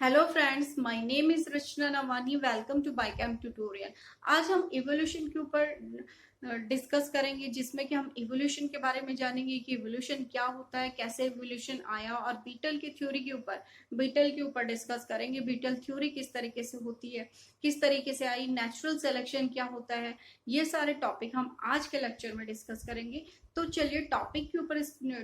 Hello friends, my name is Rachna Nawani. Welcome to Bycam tutorial. आज हम evolution के ऊपर डिस्कस करेंगे, जिसमें कि हम इवोल्यूशन के बारे में जानेंगे कि इवोल्यूशन क्या होता है, कैसे इवोल्यूशन आया, और बीटल की थ्योरी के ऊपर डिस्कस करेंगे। बीटल थ्योरी किस तरीके से होती है, किस तरीके से आई, नेचुरल सिलेक्शन क्या होता है, ये सारे टॉपिक हम आज के लेक्चर में डिस्कस करेंगे। तो चलिए टॉपिक के ऊपर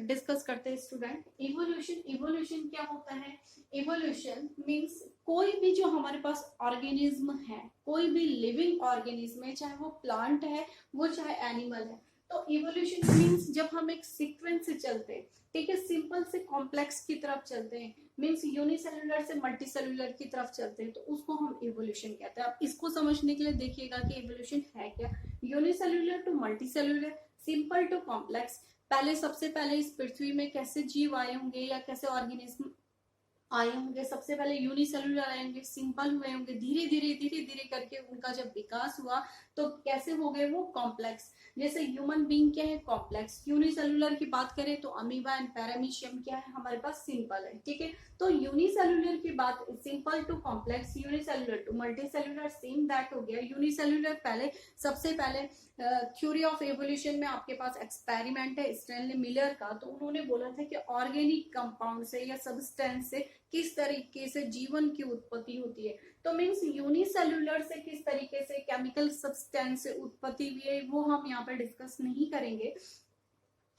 डिस्कस करते हैं स्टूडेंट। इवोल्यूशन क्या होता है? इवोल्यूशन मीन्स कोई भी जो हमारे पास ऑर्गेनिज्म है, कोई भी लिविंग ऑर्गेनिज्म है, चाहे वो प्लांट है, वो चाहे एनिमल है। तो इवोल्यूशन मीन्स जब हम एक सीक्वेंस से चलते हैं, ठीक है, सिंपल से कॉम्प्लेक्स की तरफ चलते हैं, मीन्स यूनिसेलुलर से मल्टीसेलुलर की तरफ चलते हैं, तो उसको हम इवोल्यूशन कहते हैं। अब इसको समझने के लिए देखिएगा कि इवोल्यूशन है क्या। Unicellular to multicellular, simple to complex. सबसे पहले इस पृथ्वी में कैसे जीव आए होंगे या कैसे ऑर्गेनिज्म आए होंगे। सबसे पहले यूनिसेलुलर आए होंगे, सिंपल हुए होंगे, धीरे धीरे करके उनका जब विकास हुआ तो कैसे हो गए वो कॉम्प्लेक्स। जैसे ह्यूमन बीइंग क्या है, कॉम्प्लेक्स। यूनिसेलुलर की बात करें तो अमीबा एंड पैरामीशियम क्या है, हमारे पास सिंपल है, ठीक है। तो यूनिसेलुलर की बात, simple to complex, unicellular to multicellular, same that हो गया। यूनिसेलुलर पहले, सबसे पहले थ्योरी ऑफ एवोल्यूशन में आपके पास एक्सपेरिमेंट है स्टैनली मिलर का। तो उन्होंने बोला था कि ऑर्गेनिक कंपाउंड से या सब्सटेंस से किस तरीके से जीवन की उत्पत्ति होती है। तो मीन्स यूनिसेलुलर से किस तरीके से केमिकल सब्सटेंस से उत्पत्ति हुई है, वो हम यहाँ पर डिस्कस नहीं करेंगे।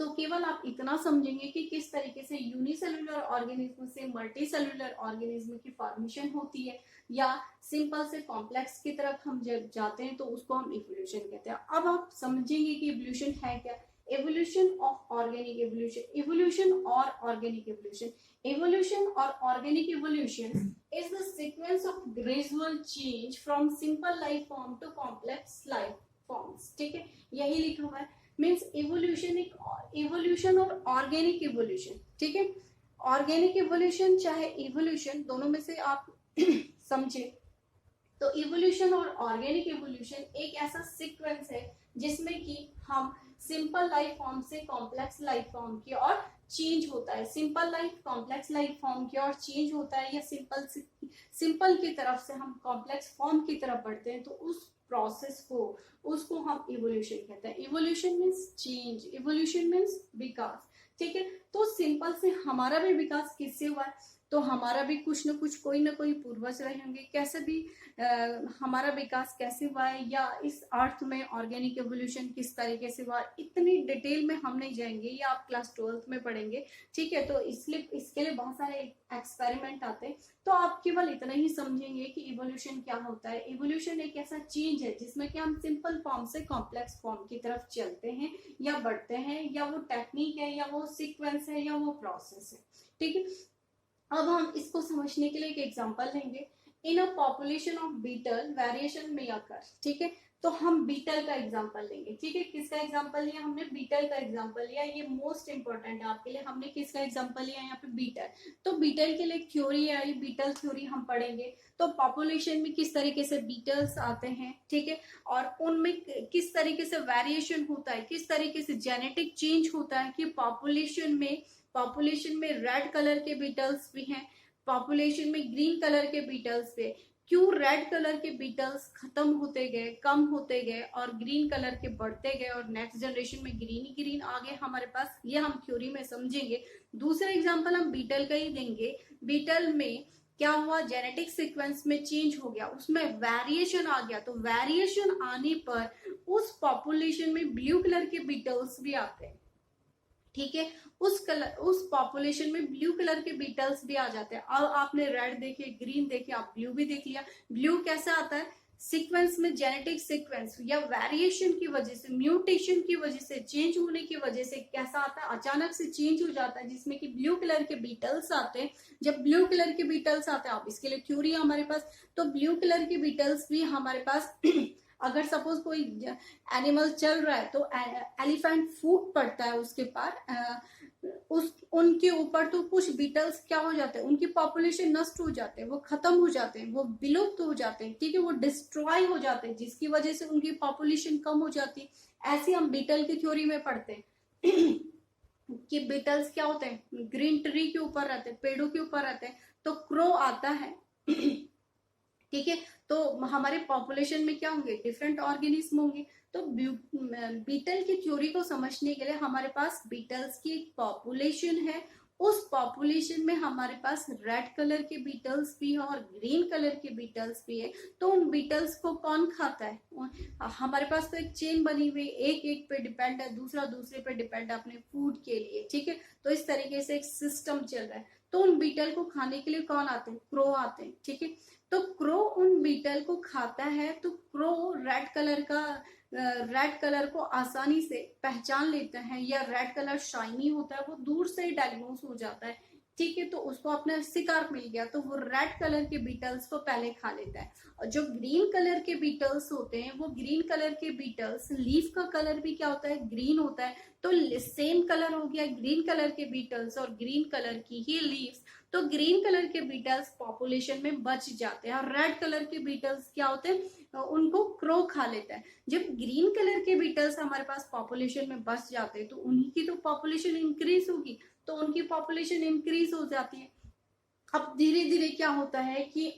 तो केवल आप इतना समझेंगे कि किस तरीके से यूनिसेलुलर ऑर्गेनिज्म से मल्टीसेलुलर ऑर्गेनिज्म की फॉर्मेशन होती है, या सिंपल से कॉम्प्लेक्स की तरफ हम जब जाते हैं तो उसको हम इवोल्यूशन कहते हैं। अब आप समझेंगे कि इवोल्यूशन है क्या। Evolution of organic evolution, evolution और ऑर्गेनिक एवोल्यूशन। एवोल्यूशन और organic evolution is the sequence of gradual change from simple life form to complex life forms, ठीक है, यही लिखा हुआ है। मीन्स इवोल्यूशन, एक इवोल्यूशन और ऑर्गेनिक इवोल्यूशन, ठीक है। ऑर्गेनिक इवोल्यूशन चाहे इवोल्यूशन, दोनों में से आप समझे। तो इवोल्यूशन और ऑर्गेनिक इवोल्यूशन एक ऐसा सीक्वेंस है जिसमें कि हम सिंपल लाइफ फॉर्म से कॉम्प्लेक्स लाइफ फॉर्म की ओर चेंज होता है, simple life complex life form की ओर चेंज होता है, या सिंपल की तरफ से हम कॉम्प्लेक्स फॉर्म की तरफ बढ़ते हैं। तो उस प्रोसेस को, उसको हम इवोल्यूशन कहते हैं। Evolution means change, evolution means विकास, ठीक है। तो सिंपल से हमारा भी विकास किससे हुआ है? तो हमारा भी कुछ न कुछ, कोई ना कोई पूर्वज रहे होंगे। कैसे भी हमारा विकास कैसे हुआ है, या इस अर्थ में ऑर्गेनिक एवोल्यूशन किस तरीके से हुआ, इतनी डिटेल में हम नहीं जाएंगे, ये आप क्लास 12th में पढ़ेंगे, ठीक है। तो इसलिए इसके लिए बहुत सारे एक्सपेरिमेंट आते हैं। तो आप केवल इतना ही समझेंगे कि इवोल्यूशन क्या होता है। इवोल्यूशन एक ऐसा चेंज है जिसमें कि हम सिंपल फॉर्म से कॉम्प्लेक्स फॉर्म की तरफ चलते हैं या बढ़ते हैं, या वो टेक्निक है, या वो सीक्वेंस है, या वो प्रोसेस है, ठीक है। अब हम इसको समझने के लिए एक एग्जांपल लेंगे। In a population of beetle variation में अकर, ठीक है। तो हम बीटल का एग्जांपल लेंगे, ठीक है। किसका एग्जांपल लिया हमने? बीटल का एग्जांपल लिया। ये मोस्ट इंपॉर्टेंट है आपके लिए। हमने किसका एग्जांपल लिया यहाँ पे? बीटल। तो बीटल के लिए थ्योरी है, ये बीटल थ्योरी हम पढ़ेंगे। तो पॉपुलेशन में किस तरीके से बीटल्स आते हैं, ठीक है, और उनमें किस तरीके से वेरिएशन होता है, किस तरीके से जेनेटिक चेंज होता है, कि पॉपुलेशन में रेड कलर के बीटल्स भी हैं, पॉपुलेशन में ग्रीन कलर के बीटल्स भी। क्यों रेड कलर के बीटल्स खत्म होते गए, कम होते गए, और ग्रीन कलर के बढ़ते गए, और नेक्स्ट जनरेशन में ग्रीन ही ग्रीन आ गए हमारे पास, ये हम थ्योरी में समझेंगे। दूसरा एग्जांपल हम बीटल का ही देंगे। बीटल में क्या हुआ? जेनेटिक सीक्वेंस में चेंज हो गया, उसमें वेरिएशन आ गया। तो वेरिएशन आने पर उस पॉपुलेशन में ब्लू कलर के बीटल्स भी आते हैं, ठीक है। उस पॉपुलेशन में ब्लू कलर के बीटल्स भी आ जाते हैं। अब आपने रेड देखे, ग्रीन देखे, आप ब्लू भी देख लिया। ब्लू कैसे आता है? सीक्वेंस में जेनेटिक सीक्वेंस या वेरिएशन की वजह से, म्यूटेशन की वजह से, चेंज होने की वजह से कैसा आता है? अचानक से चेंज हो जाता है, जिसमें कि ब्लू कलर के बीटल्स आते हैं। जब ब्लू कलर के बीटल्स आते हैं, आप इसके लिए थ्योरी है हमारे पास। तो ब्लू कलर के बीटल्स भी हमारे पास अगर सपोज कोई एनिमल चल रहा है, तो एलिफेंट फूट पड़ता है उसके पार, उस उनके ऊपर, तो कुछ बीटल्स क्या हो जाते हैं? उनकी पॉपुलेशन नष्ट हो जाते हैं, वो खत्म हो जाते हैं, वो विलुप्त हो जाते हैं, ठीक है, वो डिस्ट्रॉय हो जाते हैं, जिसकी वजह से उनकी पॉपुलेशन कम हो जाती है। ऐसे हम बीटल की थ्योरी में पढ़ते हैं कि बीटल्स क्या होते हैं? ग्रीन ट्री के ऊपर रहते हैं, पेड़ों के ऊपर रहते हैं। तो क्रो आता है, ठीक है। तो हमारे पॉपुलेशन में क्या होंगे, डिफरेंट ऑर्गेनिज्म होंगे। तो बीटल की थ्योरी को समझने के लिए हमारे पास बीटल्स की एक पॉपुलेशन है, उस पॉपुलेशन में हमारे पास रेड कलर के बीटल्स भी है और ग्रीन कलर के बीटल्स भी है। तो उन बीटल्स को कौन खाता है, हमारे पास तो एक चेन बनी हुई, एक एक पे डिपेंड है, दूसरा दूसरे पे डिपेंड है अपने फूड के लिए, ठीक है। तो इस तरीके से एक सिस्टम चल रहा है। तो उन बीटल को खाने के लिए कौन आते हैं, क्रो आते हैं, ठीक है। तो क्रो उन बीटल को खाता है, तो क्रो रेड कलर को आसानी से पहचान लेता है, या रेड कलर शाइनी होता है, वो दूर से ही डायग्नोस हो जाता है, ठीक है। तो उसको अपना शिकार मिल गया, तो वो रेड कलर के बीटल्स को पहले खा लेता है। और जो ग्रीन कलर के बीटल्स होते हैं, वो ग्रीन कलर के बीटल्स, लीफ का कलर भी क्या होता है, ग्रीन होता है। तो सेम कलर हो गया ग्रीन कलर के बीटल्स और ग्रीन कलर की ही लीव्स। तो ग्रीन कलर के बीटल्स पॉपुलेशन में बच जाते हैं, और रेड कलर के बीटल्स क्या होते हैं, उनको क्रो खा लेता है। जब ग्रीन कलर के बीटल्स हमारे पास पॉपुलेशन में बच जाते हैं, तो उन्हीं की तो पॉपुलेशन इंक्रीज होगी, तो उनकी पॉपुलेशन इंक्रीज हो जाती है। अब धीरे धीरे क्या होता है कि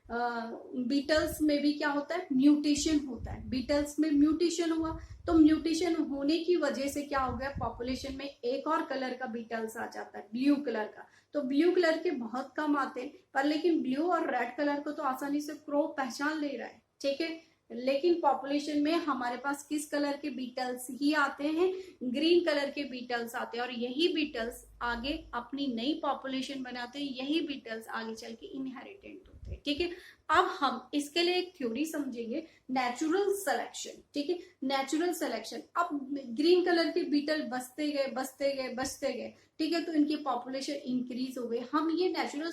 बीटल्स में भी क्या होता है, म्यूटेशन होता है। बीटल्स में म्यूटेशन हुआ, तो म्यूटेशन होने की वजह से क्या हो गया, पॉपुलेशन में एक और कलर का बीटल्स आ जाता है, ब्लू कलर का। तो ब्लू कलर के बहुत कम आते हैं, पर लेकिन ब्लू और रेड कलर को तो आसानी से क्रो पहचान ले रहा है, ठीक है। लेकिन पॉपुलेशन में हमारे पास किस कलर के बीटल्स ही आते हैं, ग्रीन कलर के बीटल्स आते हैं, और यही बीटल्स आगे अपनी नई पॉपुलेशन बनाते हैं, यही बीटल्स आगे चल के इनहेरिटेंट होते हैं, ठीक है। अब हम इसके लिए एक थ्योरी समझेंगे, नेचुरल सिलेक्शन, ठीक है। नेचुरल सिलेक्शन, अब ग्रीन कलर के बीटल बचते गए बचते गए बचते गए, ठीक है, तो इनकी पॉपुलेशन इंक्रीज हो गई। हम ये नेचुरल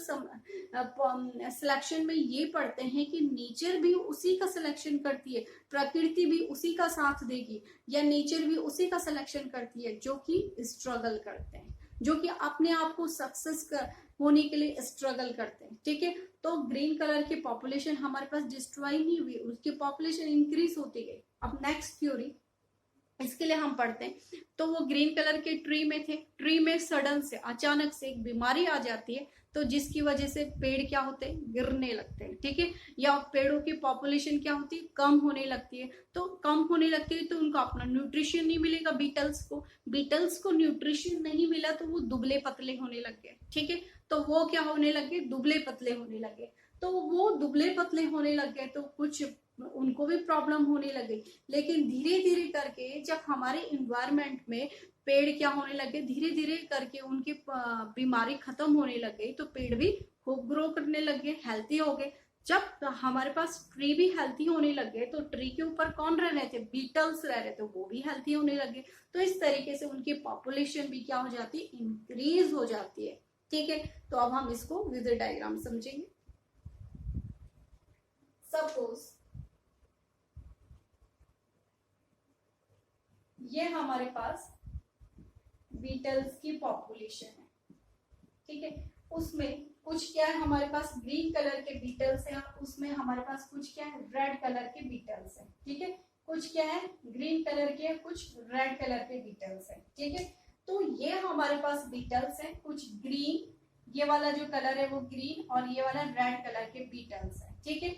सिलेक्शन में ये पढ़ते हैं कि नेचर भी उसी का सिलेक्शन करती है, प्रकृति भी उसी का साथ देगी, या नेचर भी उसी का सिलेक्शन करती है जो कि स्ट्रगल करते हैं, जो कि अपने आप को सक्सेस होने के लिए स्ट्रगल करते हैं, ठीक है। तो ग्रीन कलर की पॉपुलेशन हमारे पास डिस्ट्रॉय नहीं हुई, उसकी पॉपुलेशन इंक्रीज होती गई। अब नेक्स्ट थ्योरी, इसके लिए हम पढ़ते हैं। तो वो ग्रीन कलर के ट्री में थे, ट्री में सडन से अचानक से एक बीमारी आ जाती है, तो जिसकी वजह से पेड़ क्या होते हैं, गिरने लगते हैं, ठीक है। या पेड़ों की पॉपुलेशन क्या होती है, कम होने लगती है। तो कम होने लगती है तो उनको अपना न्यूट्रिशन नहीं मिलेगा, बीटल्स को न्यूट्रिशन नहीं मिला, तो वो दुबले पतले होने लग गए, ठीक है। तो वो क्या होने लगे, दुबले पतले होने लगे। तो वो दुबले पतले होने लग गए, तो कुछ उनको भी प्रॉब्लम होने लगी। लेकिन धीरे धीरे करके जब हमारे इन्वायरमेंट में पेड़ क्या होने लगे, धीरे धीरे करके उनकी बीमारी खत्म होने लग गई, तो पेड़ भी खूब ग्रो करने लगे, हेल्थी हो गए। जब हमारे पास ट्री भी हेल्थी होने लग गए, तो ट्री के ऊपर कौन रह रहे थे, बीटल्स रह रहे थे, वो भी हेल्थी होने लगे। तो इस तरीके से उनकी पॉपुलेशन भी क्या हो जाती है, इंक्रीज हो जाती है, ठीक है। तो अब हम इसको विद डायग्राम समझेंगे। सपोज ये हमारे पास बीटल्स की पॉपुलेशन है, ठीक है। उसमें कुछ क्या है, हमारे पास ग्रीन कलर के बीटल्स हैं, उसमें हमारे पास कुछ क्या है, रेड कलर के बीटल्स हैं, ठीक है। कुछ क्या है, ग्रीन कलर के, कुछ रेड कलर के बीटल्स हैं, ठीक है। तो ये हमारे पास बीटल्स हैं, कुछ ग्रीन, ये वाला जो कलर है वो ग्रीन, और ये वाला रेड कलर के बीटल्स है, ठीक है।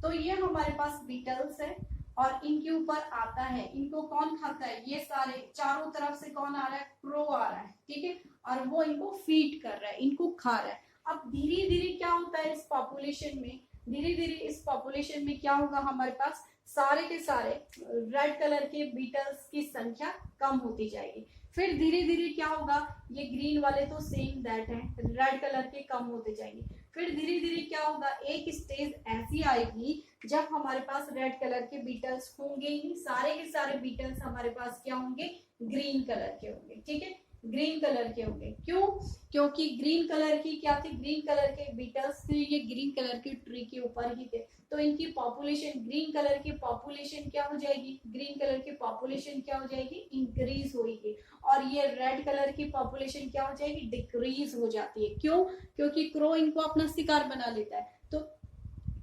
तो ये हमारे पास बीटल्स है, और इनके ऊपर आता है, इनको कौन खाता है, ये सारे चारों तरफ से कौन आ रहा है, क्रो आ रहा है, ठीक है। और वो इनको फीड कर रहा है, इनको खा रहा है। अब धीरे धीरे क्या होता है इस पॉपुलेशन में, धीरे धीरे इस पॉपुलेशन में क्या होगा, हमारे पास सारे के सारे रेड कलर के बीटल्स की संख्या कम होती जाएगी। फिर धीरे धीरे क्या होगा, ये ग्रीन वाले तो सेम दैट है, रेड कलर के कम होते जाएंगे। फिर धीरे धीरे क्या होगा, एक स्टेज ऐसी आएगी जब हमारे पास रेड कलर के बीटल्स होंगे ही, सारे के सारे बीटल्स हमारे पास क्या होंगे, ग्रीन कलर के होंगे, ठीक है, ग्रीन कलर के होंगे। क्यों, क्योंकि ग्रीन कलर की क्या थी, ग्रीन कलर के बीटल्स थे, ये ग्रीन कलर के ट्री के ऊपर ही थे, तो इनकी पॉपुलेशन, ग्रीन कलर की पॉपुलेशन क्या हो जाएगी, ग्रीन कलर की पॉपुलेशन क्या हो जाएगी, इंक्रीज होगी। और ये रेड कलर की पॉपुलेशन क्या हो जाएगी, डिक्रीज हो जाती है। क्यों, क्योंकि क्रो इनको अपना शिकार बना लेता है, तो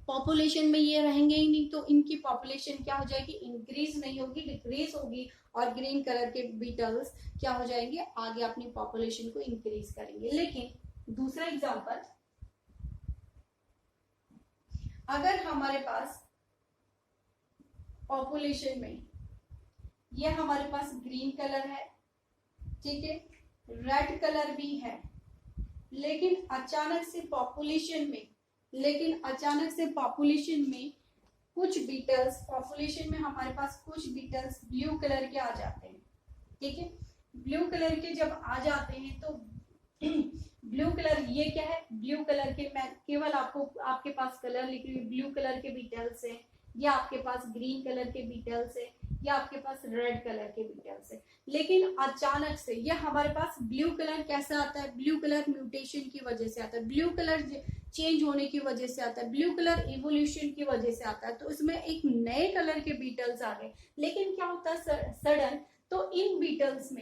पॉपुलेशन में ये रहेंगे ही नहीं, तो इनकी पॉपुलेशन क्या हो जाएगी, इंक्रीज नहीं होगी, डिक्रीज होगी। और ग्रीन कलर के बीटल्स क्या हो जाएंगे, आगे अपनी पॉपुलेशन को इंक्रीज करेंगे। लेकिन दूसरा एग्जांपल, अगर हमारे पास पॉपुलेशन में ये हमारे पास ग्रीन कलर है, ठीक है, रेड कलर भी है, लेकिन अचानक से पॉपुलेशन में कुछ बीटल्स, पॉपुलेशन में हमारे पास कुछ बीटल्स ब्लू कलर के आ जाते हैं, ठीक है। ब्लू कलर के जब आ जाते हैं तो ब्लू कलर, ये क्या है, ब्लू कलर के, मैं केवल आपको आपके पास कलर लिख रही हूँ, ब्लू कलर के बीटल्स है, या आपके पास ग्रीन कलर के बीटल्स है, या आपके पास रेड कलर के बीटल्स है। लेकिन अचानक से ये हमारे पास ब्लू कलर कैसे आता है, ब्लू कलर म्यूटेशन की वजह से आता है, ब्लू कलर चेंज होने की वजह से आता है, ब्लू कलर इवोल्यूशन की वजह से आता है। तो इसमें एक नए कलर के बीटल्स आ गए, लेकिन क्या होता है सडन, तो इन बीटल्स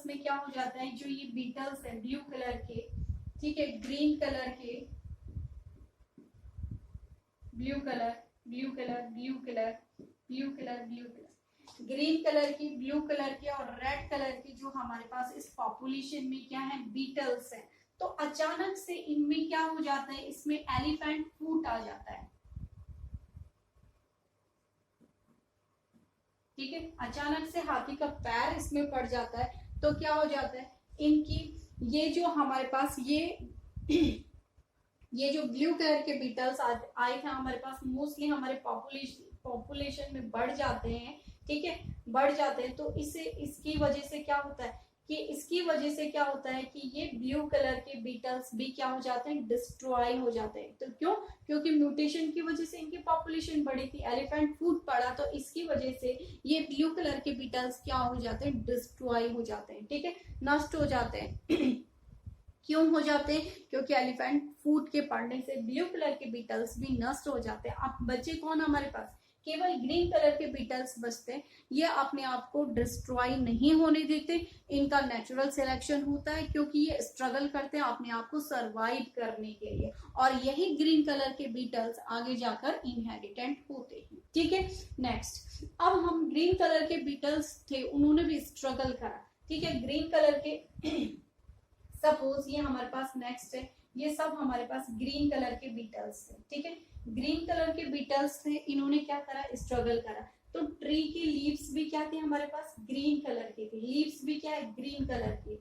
में क्या हो जाता है, जो ये बीटल्स है ब्लू कलर के, ठीक है, ग्रीन कलर के, blue colour, blue colour, blue colour, blue colour, blue colour, green colour की, ब्लू कलर के और रेड कलर की जो हमारे पास इस पॉपुलेशन में क्या है, बीटल्स है। तो अचानक से इनमें क्या हो जाता है, इसमें एलिफेंट फूट आ जाता है, ठीक है। अचानक से हाथी का पैर इसमें पड़ जाता है, तो क्या हो जाता है, इनकी ये जो हमारे पास ये जो ब्लू कलर के बीटल्स आए थे हमारे पास, मोस्टली हमारे पॉपुलेशन में बढ़ जाते हैं, ठीक है, बढ़ जाते हैं। तो इसकी वजह से क्या होता है कि ये ब्लू कलर के बीटल्स भी क्या हो जाते हैं, डिस्ट्रॉय हो जाते हैं। तो क्यों, क्योंकि म्यूटेशन की वजह से इनकी पॉपुलेशन बढ़ी थी, एलिफेंट फूड पड़ा, तो इसकी वजह से ये ब्लू कलर के बीटल्स क्या हो जाते हैं, डिस्ट्रॉय हो जाते हैं, ठीक है, नष्ट हो जाते हैं। क्यों हो जाते हैं, क्योंकि एलिफेंट फूड के पड़ने से ब्लू कलर के बीटल्स भी नष्ट हो जाते हैं। अब बचे कौन हमारे पास, केवल ग्रीन कलर के बीटल्स बचते हैं। ये अपने आप को डिस्ट्रॉय नहीं होने देते, इनका नेचुरल सिलेक्शन होता है, क्योंकि ये स्ट्रगल करते हैं अपने आप को सरवाइव करने के लिए, और यही ग्रीन कलर के बीटल्स आगे जाकर इनहेरिटेंट होते हैं, ठीक है। नेक्स्ट, अब हम ग्रीन कलर के बीटल्स थे, उन्होंने भी स्ट्रगल करा, ठीक है, ग्रीन कलर के सपोज ये हमारे पास नेक्स्ट है, ये सब हमारे पास ग्रीन कलर के बीटल्स थे, ठीक है, ग्रीन कलर के बीटल्स थे, इन्होंने क्या करा, स्ट्रगल करा। तो ट्री की लीव्स भी क्या थी हमारे पास, ग्रीन कलर की थी, लीव्स भी क्या है, ग्रीन कलर की,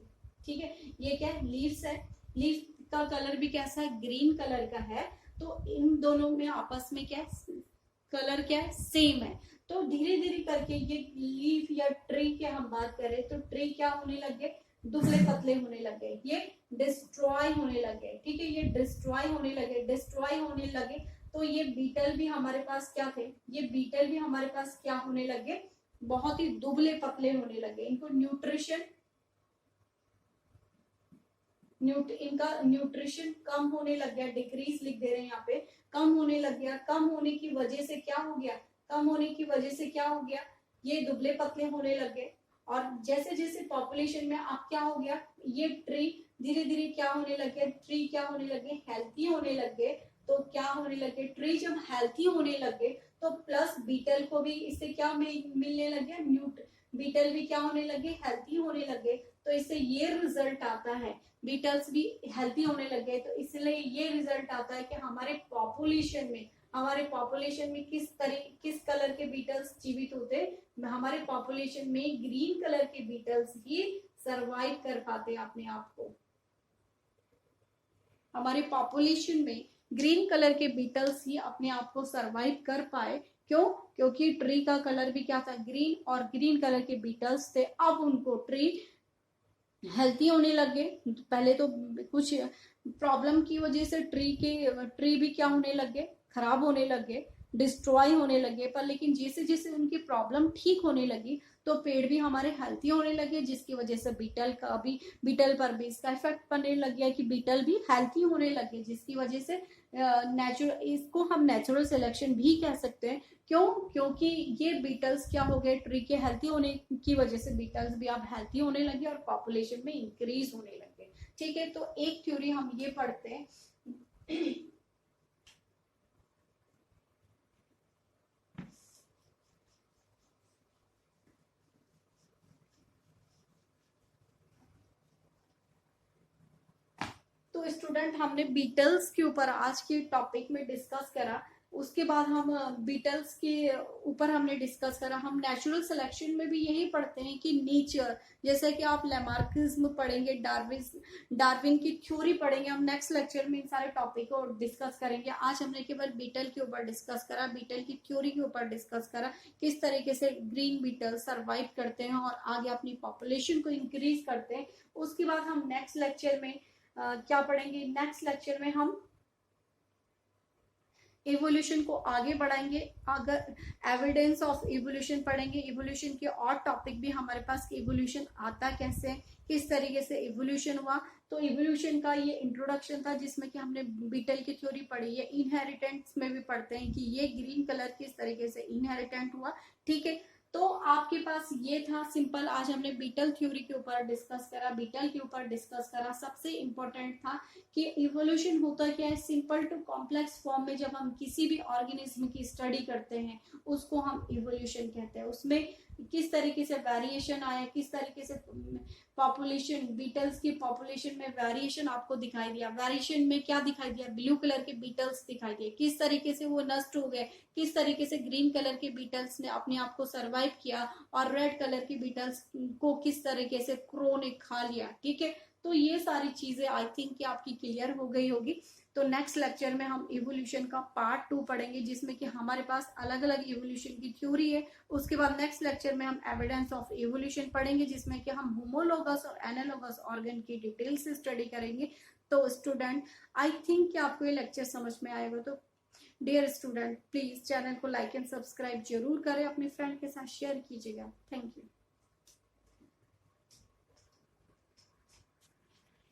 ठीक है, ये क्या है, लीव्स है, लीव का कलर भी कैसा है, ग्रीन कलर का है। तो इन दोनों में आपस में क्या है, कलर क्या है, सेम है। तो धीरे धीरे करके ये लीफ या ट्री की हम बात करें तो ट्री क्या होने लगे, दुबले पतले होने लगे, ये डिस्ट्रॉय होने लगे, ठीक है, ये डिस्ट्रॉय होने लगे। तो ये बीटल भी हमारे पास क्या थे, ये बीटल भी हमारे पास क्या होने लगे, बहुत ही दुबले पतले होने लगे। इनको इनका न्यूट्रिशन कम होने लग गया, डिक्रीज लिख दे रहे हैं यहाँ पे, कम होने लग गया। कम होने की वजह से क्या हो गया, ये दुबले पतले होने लग गए। और जैसे जैसे पॉपुलेशन में अब क्या हो गया, ये ट्री धीरे धीरे क्या होने लगे, हेल्थी होने लगे। तो क्या होने लगे, ट्री जब हेल्थी होने लगे तो प्लस बीटल को भी इससे क्या मिलने लगे, बीटल भी क्या होने लगे, हेल्थी होने लगे। तो इससे ये रिजल्ट आता है, बीटल्स भी हेल्थी होने लगे, तो इसलिए ये रिजल्ट आता है कि हमारे पॉपुलेशन में किस कलर के बीटल्स जीवित होते, हमारे पॉपुलेशन में ग्रीन कलर के बीटल्स ही सरवाइव कर पाते अपने आप को। हमारे पॉपुलेशन में ग्रीन कलर के बीटल्स ही अपने आप को सरवाइव कर पाए। क्यों, क्योंकि ट्री का कलर भी क्या था, ग्रीन, और ग्रीन कलर के बीटल्स थे। अब उनको ट्री हेल्थी होने लगे। पहले तो कुछ प्रॉब्लम की वजह से ट्री भी क्या होने लगे, खराब होने लगे, डिस्ट्रॉय होने लगे। पर लेकिन जैसे जैसे उनकी प्रॉब्लम ठीक होने लगी तो पेड़ भी हमारे हेल्थी होने लगे, जिसकी वजह से बीटल पर भी इसका इफेक्ट पड़ने लग गया कि बीटल भी हेल्थी होने लगे, जिसकी वजह से इसको हम नेचुरल सिलेक्शन भी कह सकते हैं। क्यों, क्योंकि ये बीटल्स क्या हो गए, ट्री के हेल्थी होने की वजह से बीटल्स भी अब हेल्थी होने लगे और पॉपुलेशन में इंक्रीज होने लगे। ठीक है, तो एक थ्योरी हम ये पढ़ते हैं तो स्टूडेंट, हमने बीटल्स के ऊपर आज के टॉपिक में डिस्कस करा उसके बाद हम बीटल्स के ऊपर हमने डिस्कस करा। हम नेचुरल सिलेक्शन में भी यही पढ़ते हैं कि नेचर, जैसे कि आप लैमार्किज्म पढ़ेंगे, डार्विन की थ्योरी पढ़ेंगे। हम नेक्स्ट लेक्चर में इन सारे टॉपिक को डिस्कस करेंगे। आज हमने केवल बीटल के ऊपर डिस्कस करा, बीटल की थ्योरी के ऊपर डिस्कस करा, किस तरीके से ग्रीन बीटल सर्वाइव करते हैं और आगे अपनी पॉपुलेशन को इंक्रीज करते हैं। उसके बाद हम नेक्स्ट लेक्चर में क्या पढ़ेंगे, नेक्स्ट लेक्चर में हम इवोल्यूशन को आगे बढ़ाएंगे। अगर एविडेंस ऑफ इवोल्यूशन पढ़ेंगे, इवोल्यूशन के और टॉपिक भी हमारे पास, इवोल्यूशन आता कैसे, किस तरीके से इवोल्यूशन हुआ। तो इवोल्यूशन का ये इंट्रोडक्शन था जिसमें कि हमने बीटल की थ्योरी पढ़ी है। इनहेरिटेंस में भी पढ़ते हैं कि ये ग्रीन कलर किस तरीके से इनहेरिटेंट हुआ। ठीक है, तो आपके पास ये था सिंपल। आज हमने बीटल थ्योरी के ऊपर डिस्कस करा, बीटल के ऊपर डिस्कस करा। सबसे इंपॉर्टेंट था कि इवोल्यूशन होता क्या है। सिंपल टू कॉम्प्लेक्स फॉर्म में जब हम किसी भी ऑर्गेनिज्म की स्टडी करते हैं उसको हम इवोल्यूशन कहते हैं। उसमें किस तरीके से वेरिएशन आया, किस तरीके से पॉपुलेशन, बीटल्स की पॉपुलेशन में वेरिएशन आपको दिखाई दिया। वेरिएशन में क्या दिखाई दिया, ब्लू कलर के बीटल्स दिखाई दिए, किस तरीके से वो नष्ट हो गए, किस तरीके से ग्रीन कलर के बीटल्स ने अपने आप को सरवाइव किया और रेड कलर के बीटल्स को किस तरीके से क्रो ने खा लिया। ठीक है, तो ये सारी चीजें आई थिंक कि आपकी क्लियर हो गई होगी। तो नेक्स्ट लेक्चर में हम इवोल्यूशन का पार्ट 2 पढ़ेंगे जिसमें कि हमारे पास अलग अलग इवोल्यूशन की थ्योरी है। उसके बाद नेक्स्ट लेक्चर में हम एविडेंस ऑफ इवोल्यूशन पढ़ेंगे जिसमें कि हम होमोलोगस और एनालोगस ऑर्गन की डिटेल से स्टडी करेंगे। तो स्टूडेंट, आई थिंक कि आपको ये लेक्चर समझ में आएगा। तो डियर स्टूडेंट, प्लीज चैनल को लाइक एंड सब्सक्राइब जरूर करें, अपने फ्रेंड के साथ शेयर कीजिएगा। Thank you.